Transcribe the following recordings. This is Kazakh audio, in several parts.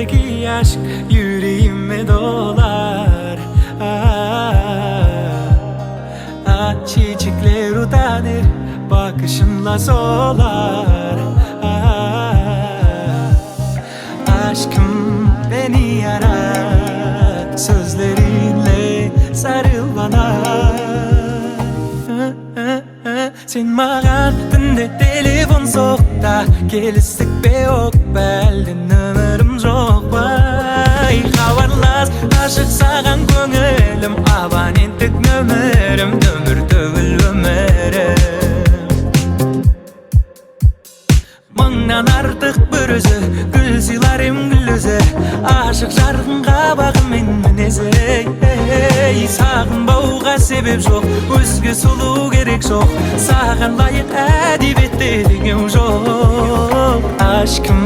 gözlerdeki aşk yüreğime dolar. Çiçekler utanır, bakışınla solar. Aşkım beni yarar, sözlerinle sarıl bana. Sen mağan dünde telefon soğukta, geliştik be yok belden ömürüm çok bay. Havarlas aşık sağan gönülüm, abonentlik nömerim, ömür tövül ömerim. Mыңнан артық бір өзі, гүл сыйлар ем гүл өзі. Ашық жарқынға бағым мінезі. Сағынбауға себеп жоқ, өзге сұлу керек жоқ. Саған лайық әдебиетте деген жоқ. Aşkım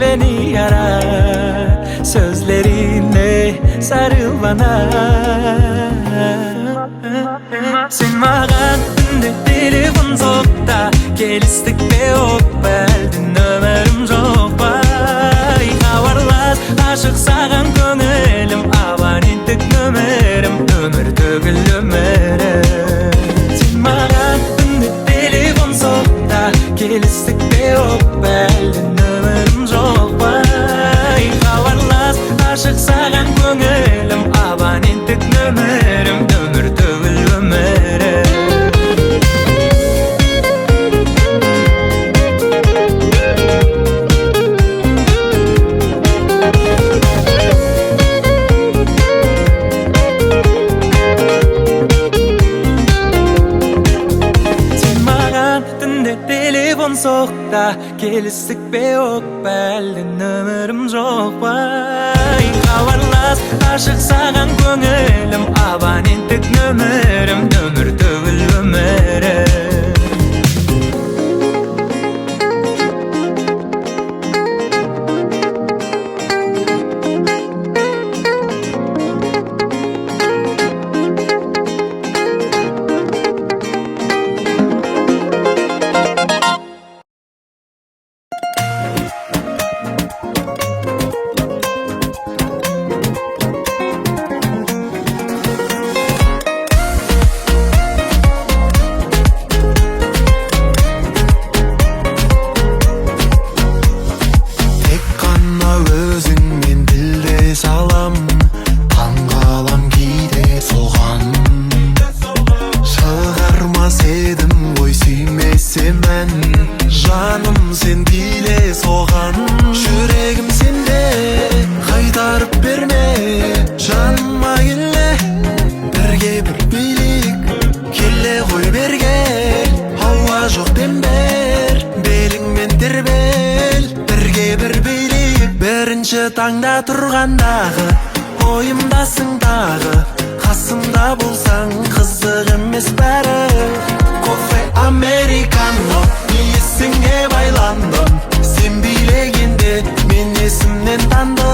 beni yarar, sözlerinle sarıl bana. Sen mağan dünde telefon soğukta, geliştik be yok belden ömürüm çok bay. Havarlas aşık sağan gönülüm, abonentlik nömerim, ömür tөгіл ömürüm. Sen mağan dünde telefon soğukta, geliştik be yok belden ömürüm çok bay. Havarlas aşık sağan gönülüm, abonentlik nömerim, ömür tөгіл ömürüm. Soğukta geliştik be yok belden ömürüm çok bay. Havarlas aşık sağan gönülüm, abonentlik nömerim, ömür tөгіл ömürüm. Таңда тұрғандағы ойымдасың дағы, қасымда болсаң қызық емес бәрі. Кофе американо, есіңе байландым, сен билегенде мен есімнен тандым.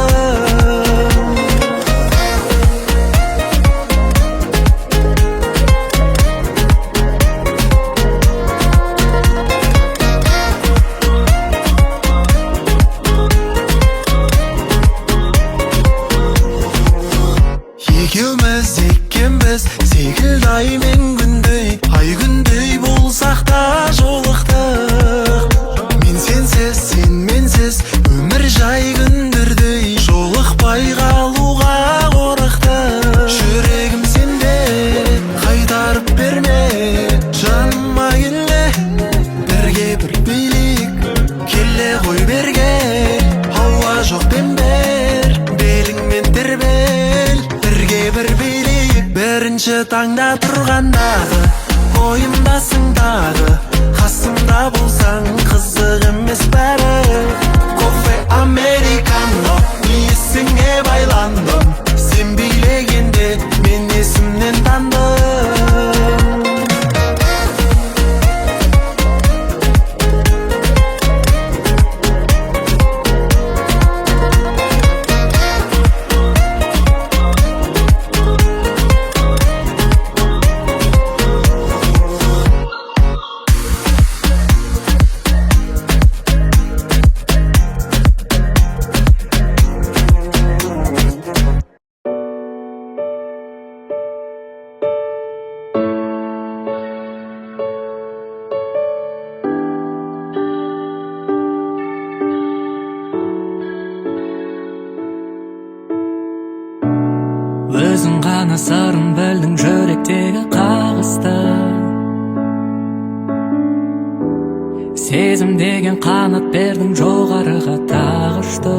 Екеуміз секілді ай мен күндей, ай күндей болсақ та жолықтық. Мен сенсіз, сен менсіз, өмір жай күндердей, жолықпай қалуға қорықтық. Жүрегім сенде, қайтарып берме, жаныма келе, бірге бір билейік, келе ғой берге. Ауа жоқ дембер, беліңмен тербел, бірге бір билейік. Бірінші таңда тұрғандағы ойымдасың дағы, қасымда болсаң қызық емес бәрі. Кофе американо, есіңе байландым, сен билегенде мен есімнен тандым. Ғана сырын білдің жүректегі қағысты. Сезім деген қанат бердің жоғарыға тағышты.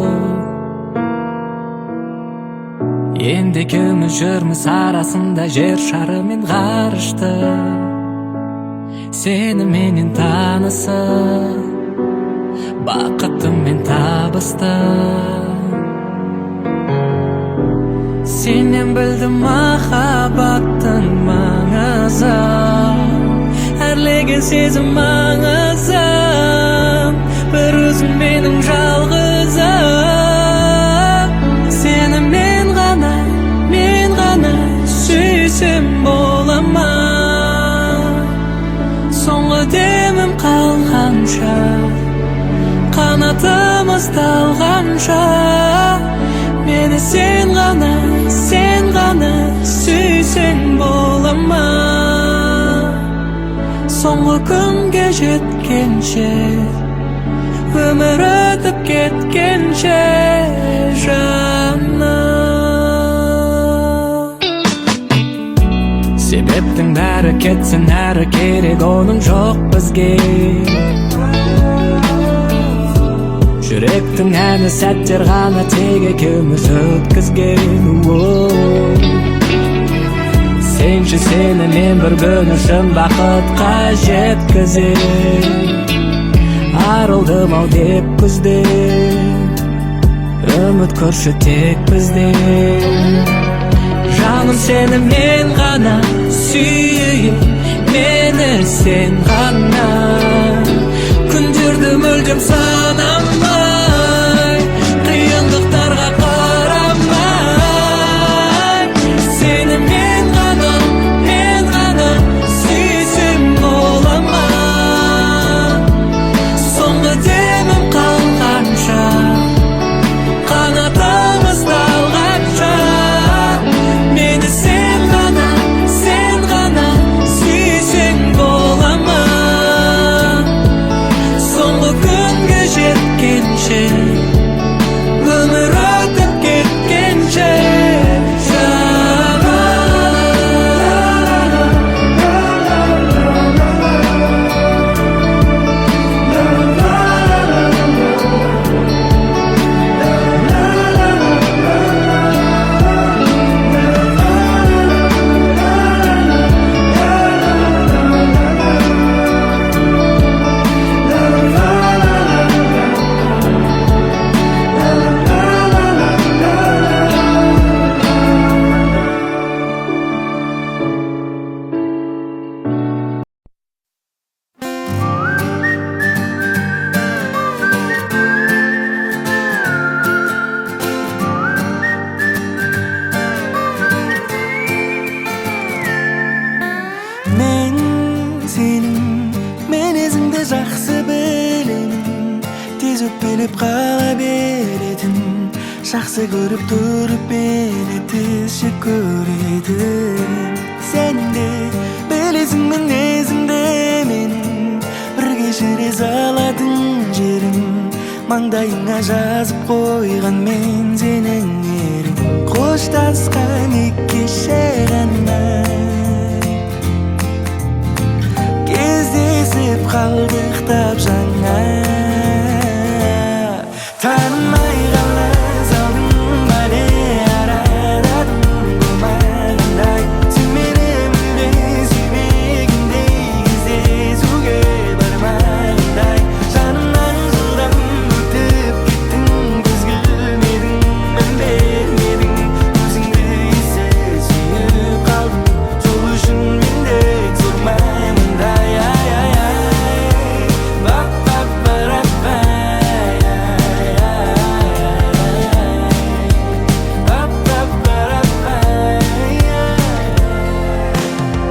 Енді екеуміз жүрміз арасында жер шары мен ғарышты. Сені менен танысып, бақытым мен табысты. Сенен білдім махаббаттың маңызын, әрлеген сезім маңызын. Бір өзің менің жалғызым. Сені мен ғана сүйсем бола ма? Соңғы демім қалғанша, қанатымыз талғанша, мені сен ғана сүйсең бола ма? Соңғы күнге жеткенше, өмір өтіп кеткенше жаным. Себептің бәрі кетсін әрі керек, оның жоқ бізге. Жүректің әні сәттер ғана тек екеуміз өткізген. Сенші сені мен бір күн үшін бақытқа жеткізем. Арылдым ау деп күзде, үміт көрші тек бізде. Жаным сені мен ғана сүйейін, мені сен ғана. Күндерді мүлдем санамай, қиындықтарға қарамай, сені мен ғана сүйсем бола ма? Соңғы демім қалғанша, қанатымыз талғанша, мені сен ғана сүйсең бола ма? Соңғы күнге жеткенше, өмір өтіп кеткенше жақсы көріп тұрып мені тізші көредім. Сенің де білесің мінезіңді менің, бірге жүре салатын жерім. Маңдайыңа жазып қойған мен сенің ерің. Қоштасқан екі кеше ғана,